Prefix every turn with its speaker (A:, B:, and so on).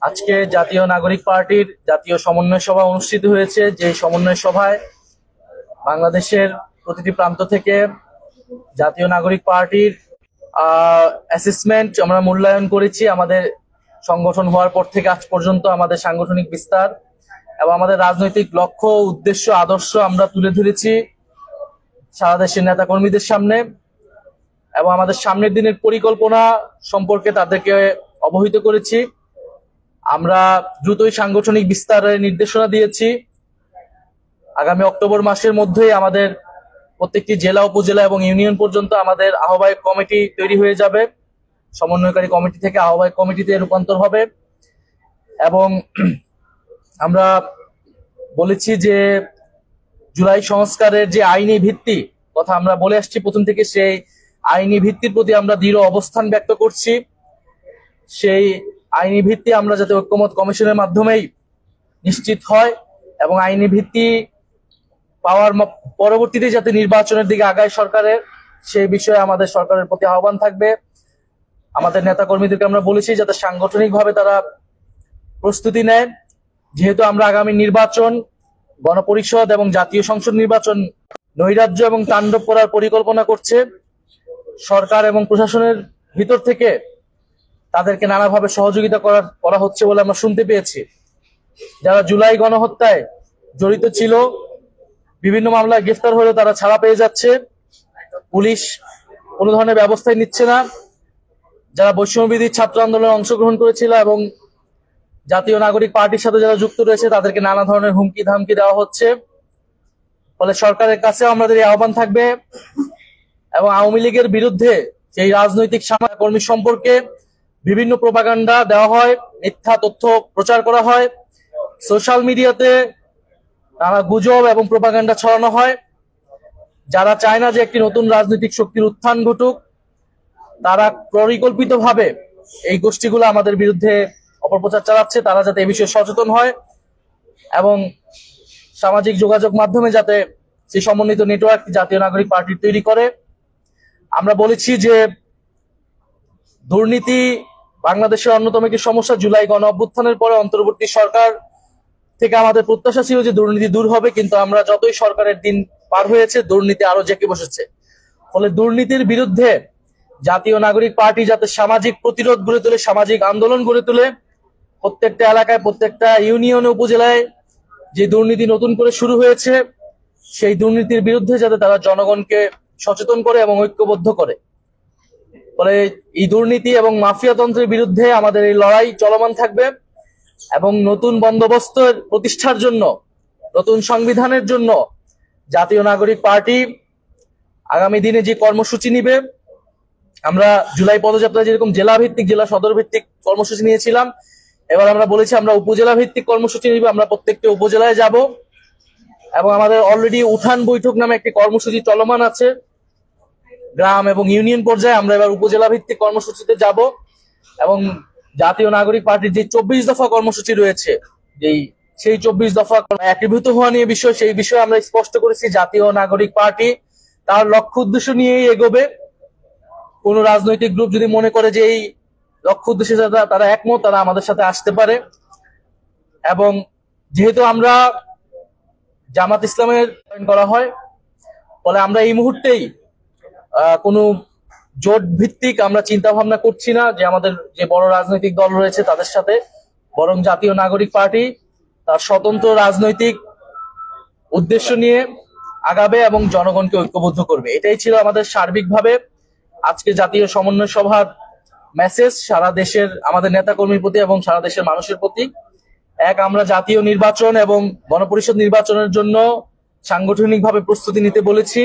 A: আজকে জাতীয় নাগরিক পার্টির জাতীয় সমন্বয় সভা অনুষ্ঠিত হয়েছে। যে সমন্বয় সভায় বাংলাদেশের প্রতিটি প্রান্ত থেকে জাতীয় নাগরিক পার্টির অ্যাসেসমেন্ট আমরা মূল্যায়ন করেছি। আমাদের সংগঠন হওয়ার পর থেকে আজ পর্যন্ত আমাদের সাংগঠনিক বিস্তার এবং আমাদের রাজনৈতিক লক্ষ্য, উদ্দেশ্য, আদর্শ আমরা তুলে ধরেছি সারা দেশের নেতা কর্মীদের সামনে এবং আমাদের সামনের দিনের পরিকল্পনা সম্পর্কে তাদেরকে অবহিত করেছি। আমরা দ্রুতই সাংগঠনিক বিস্তারের নির্দেশনা দিয়েছি। আগামী অক্টোবর মাসের মধ্যেই আমাদের প্রত্যেকটি জেলা, উপজেলা এবং ইউনিয়ন পর্যন্ত আমাদের আহ্বায়ক কমিটি তৈরি হয়ে যাবে। সমন্বয়কারী কমিটি থেকে আহ্বায়ক কমিটিতে রূপান্তর হবে এবং আমরা বলেছি যে জুলাই সংস্কারের যে আইনি ভিত্তি কথা আমরা বলে আসছি প্রথম থেকে, সেই আইনি ভিত্তির প্রতি আমরা দৃঢ় অবস্থান ব্যক্ত করছি। সেই আইনি ভিত্তি আমরা যাতে ঐক্যমত কমিশনের মাধ্যমেই নিশ্চিত হয় এবং আইনি ভিত্তি পাওয়ার পরবর্তীতে যাতে নির্বাচনের দিকে আগায় সরকারের, সেই বিষয়ে আমাদের সরকারের প্রতি আহ্বান থাকবে। আমাদের নেতা কর্মীদেরকে আমরা বলেছি যাতে সাংগঠনিকভাবে তারা প্রস্তুতি নেয়, যেহেতু আমরা আগামী নির্বাচন, গণপরিষদ এবং জাতীয় সংসদ নির্বাচন নৈরাজ্য এবং তাণ্ডব করার পরিকল্পনা করছে সরকার এবং প্রশাসনের ভিতর থেকে তাদেরকে নানাভাবে সহযোগিতা করা হচ্ছে বলে আমরা শুনতে পেয়েছি। যারা জুলাই গণহত্যায় জড়িত ছিল, বিভিন্ন মামলায় গ্রেফতার হলেও তারা ছাড়া পেয়ে যাচ্ছে, পুলিশ কোনো ধরনের ব্যবস্থাই নিচ্ছে না। যারা বৈষম্যবিরোধী ছাত্র আন্দোলনে অংশগ্রহণ করেছিল এবং জাতীয় নাগরিক পার্টির সাথে যারা যুক্ত রয়েছে তাদেরকে নানা ধরনের হুমকি ধামকি দেওয়া হচ্ছে। ফলে সরকারের কাছে আমাদের এই আহ্বান থাকবে এবং আওয়ামী লীগের বিরুদ্ধে সেই রাজনৈতিক কর্মী সম্পর্কে বিভিন্ন প্রোপাগান্ডা দেওয়া হয়, মিথ্যা তথ্য প্রচার করা হয়, সোশ্যাল মিডিয়াতে নানা গুজব এবং প্রোপাগান্ডা ছড়ানো হয়। যারা চায় না যে একটি নতুন রাজনৈতিক শক্তির উত্থান ঘটুক, তারা পরিকল্পিতভাবে এই গোষ্ঠীগুলো আমাদের বিরুদ্ধে অপপ্রচার চালাচ্ছে। তারা যাতে এই বিষয়ে সচেতন হয় এবং সামাজিক যোগাযোগ মাধ্যমে যাতে সেই সমন্বিত নেটওয়ার্ক জাতীয় নাগরিক পার্টি তৈরি করে। আমরা বলেছি যে দুর্নীতি বাংলাদেশের অন্যতম একটি সমস্যা। জুলাই গণ অভ্যুত্থানের পরে অন্তর্বর্তী সরকার থেকে আমাদের প্রত্যাশা ছিল যে দুর্নীতি দূর হবে, কিন্তু আমরা যতই সরকারের দিন পার হয়েছে দুর্নীতি আরো জেঁকে বসেছে। ফলে দুর্নীতির বিরুদ্ধে জাতীয় নাগরিক পার্টি যাতে সামাজিক প্রতিরোধ গড়ে তোলে, সামাজিক আন্দোলন গড়ে তোলে, প্রত্যেকটা এলাকায়, প্রত্যেকটা ইউনিয়নে, উপজেলায় যে দুর্নীতি নতুন করে শুরু হয়েছে, সেই দুর্নীতির বিরুদ্ধে যাতে তারা জনগণকে সচেতন করে এবং ঐক্যবদ্ধ করে। ফলে এই দুর্নীতি এবং মাফিয়াতন্ত্রের বিরুদ্ধে আমাদের এই লড়াই চলমান থাকবে এবং নতুন বন্দোবস্ত প্রতিষ্ঠার জন্য, নতুন সংবিধানের জন্য জাতীয় নাগরিক পার্টি আগামী দিনে যে কর্মসূচি নিবে, আমরা জুলাই পদযাত্রা যেরকম জেলা ভিত্তিক, জেলা সদর ভিত্তিক কর্মসূচি নিয়েছিলাম, এবার আমরা বলেছি আমরা উপজেলা ভিত্তিক কর্মসূচি নিব। আমরা প্রত্যেকটি উপজেলায় যাব এবং আমাদের অলরেডি উঠান বৈঠক নামে একটি কর্মসূচি চলমান আছে গ্রাম এবং ইউনিয়ন পর্যায়ে। আমরা এবার উপজেলা ভিত্তিক কর্মসূচিতে যাব এবং জাতীয় নাগরিক পার্টির যে 24 দফা কর্মসূচি রয়েছে, সেই 24 দফা একীভূত হওয়া নিয়ে বিষয়, সেই বিষয়ে আমরা স্পষ্ট করেছি জাতীয় নাগরিক পার্টি তার লক্ষ্য উদ্দেশ্য নিয়েই এগোবে। কোন রাজনৈতিক গ্রুপ যদি মনে করে যে এই লক্ষ্য উদ্দেশ্যে তারা একমত, তারা আমাদের সাথে আসতে পারে। এবং যেহেতু আমরা জামাত ইসলামের করা হয়, ফলে আমরা এই মুহূর্তেই কোনো জোট ভিত্তিক আমরা চিন্তা ভাবনা করছি না যে আমাদের যে বড় রাজনৈতিক দল রয়েছে তাদের সাথে, বরং জাতীয় নাগরিক পার্টি তার স্বতন্ত্র রাজনৈতিক উদ্দেশ্য নিয়ে আগাবে এবং জনগণকে ঐক্যবদ্ধ করবে। এটাই ছিল আমাদের সার্বিকভাবে আজকে জাতীয় সমন্বয় সভার মেসেজ সারা দেশের আমাদের নেতা কর্মীর প্রতি এবং সারা দেশের মানুষের প্রতি। এক, আমরা জাতীয় নির্বাচন এবং গণপরিষদ নির্বাচনের জন্য সাংগঠনিকভাবে প্রস্তুতি নিতে বলেছি।